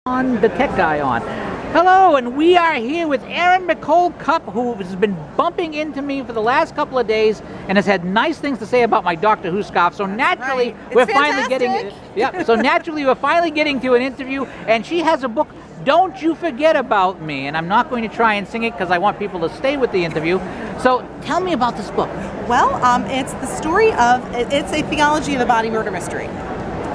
On the tech guy on. Hello, and we are here with Erin McCole Cupp, who has been bumping into me for the last couple of days and has had nice things to say about my Doctor Who scarf. So naturally, we're finally getting. So naturally, we're finally getting to an interview, and she has a book. Don't You Forget About Me, and I'm not going to try and sing it because I want people to stay with the interview. So tell me about this book. Well, it's the story of, it's a theology of the body murder mystery.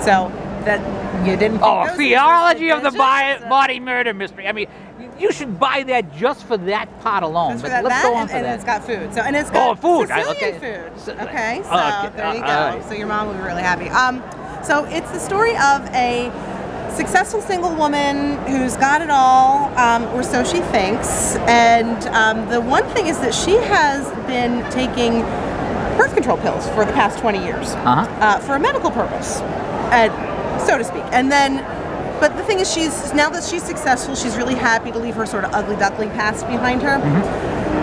So that you didn't think Oh, theology of the body murder mystery. I mean, you should buy that just for that part alone. Just for but that, let's go on for and that. it's got food. So, and it's got food. Sicilian food. Okay, so there you go. So your mom will be really happy. So it's the story of a successful single woman who's got it all, or so she thinks. And the one thing is that she has been taking birth control pills for the past 20 years for a medical purpose, so to speak. And then, but the thing is, now that she's successful, she's really happy to leave her sort of ugly duckling past behind her.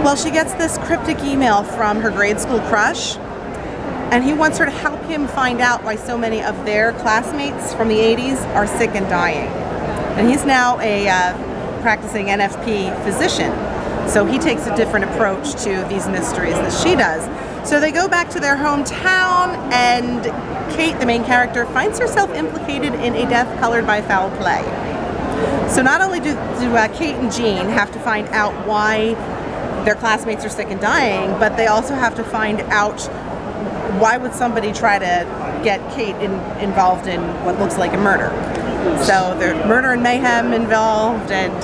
Well, she gets this cryptic email from her grade school crush, and he wants her to help him find out why so many of their classmates from the 80s are sick and dying. And he's now a practicing NFP physician, so he takes a different approach to these mysteries that she does. So they go back to their hometown, and Kate, the main character, finds herself implicated in a death colored by foul play. So not only do Kate and Jean have to find out why their classmates are sick and dying, but they also have to find out why would somebody try to get Kate involved in what looks like a murder. So there's murder and mayhem involved, and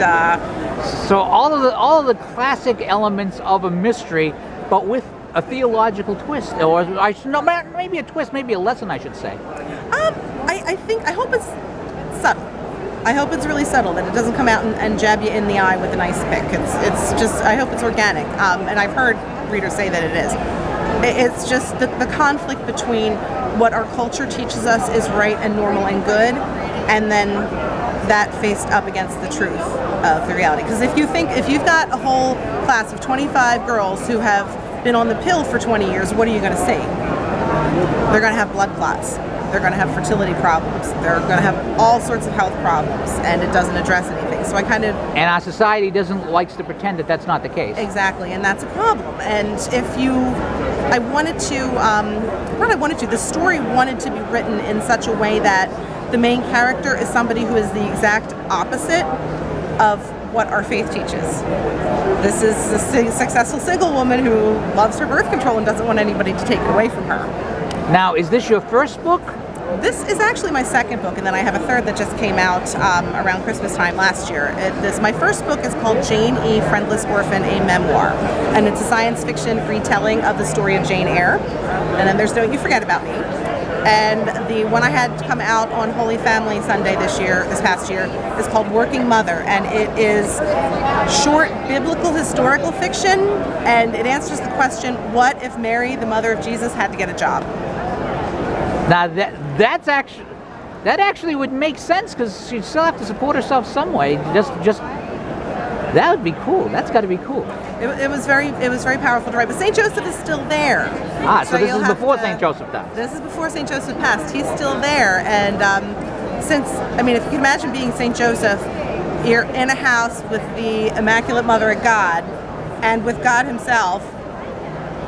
so all of the classic elements of a mystery, but with a theological twist, or maybe a twist, maybe a lesson, I should say. I hope it's subtle. I hope it's really subtle, that it doesn't come out and jab you in the eye with a nice pick. It's just, I hope it's organic, and I've heard readers say that it is. It's just the conflict between what our culture teaches us is right and normal and good, and then that faced up against the truth of the reality. Because if you've got a whole class of 25 girls who have been on the pill for 20 years, what are you going to see? They're going to have blood clots. They're going to have fertility problems. They're going to have all sorts of health problems, and it doesn't address anything. So and our society likes to pretend that that's not the case. Exactly, and that's a problem. And the story wanted to be written in such a way that the main character is somebody who is the exact opposite of what our faith teaches. This is a successful single woman who loves her birth control and doesn't want anybody to take it away from her. Now, is this your first book? This is actually my second book, and then I have a third that just came out around Christmas time last year. My first book is called Jane E. Friendless Orphan, a Memoir, and it's a science fiction retelling of the story of Jane Eyre. And then there's Don't You Forget About Me. And the one I had come out on Holy Family Sunday this past year, is called Working Mother, and it is short biblical historical fiction, and it answers the question, what if Mary, the mother of Jesus, had to get a job? Now that actually would make sense, because she'd still have to support herself some way. Just that would be cool. That's got to be cool. It was very powerful to write. But St. Joseph is still there. So this is before St. Joseph died. This is before St. Joseph passed. He's still there, and if you can imagine being St. Joseph, you're in a house with the Immaculate Mother of God, and with God Himself,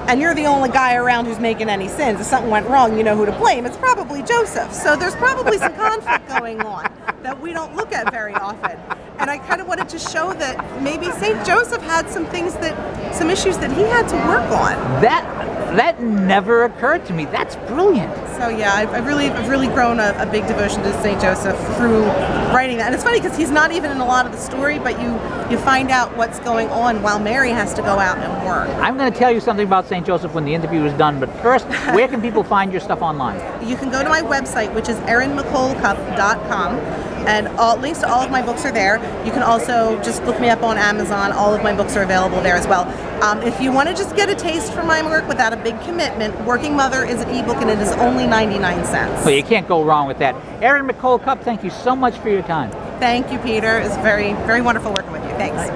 and you're the only guy around who's making any sins. If something went wrong, you know who to blame. It's probably Joseph. So there's probably some conflict going on that we don't look at very often. And I kind of wanted to show that maybe St. Joseph had some issues that he had to work on. That never occurred to me. That's brilliant. So yeah, I've really grown a big devotion to St. Joseph through writing that. And it's funny because he's not even in a lot of the story, but you find out what's going on while Mary has to go out and work. I'm going to tell you something about St. Joseph when the interview is done, but first, where can people find your stuff online? You can go to my website, which is erinmccolecupp.com, and links to all of my books are there. You can also just look me up on Amazon. All of my books are available there as well. If you want to just get a taste for my work without a big commitment, Working Mother is an ebook, and it is only 99 cents. Well, you can't go wrong with that. Erin McCole Cupp, thank you so much for your time. Thank you, Peter. It's very, very wonderful working with you. Thanks.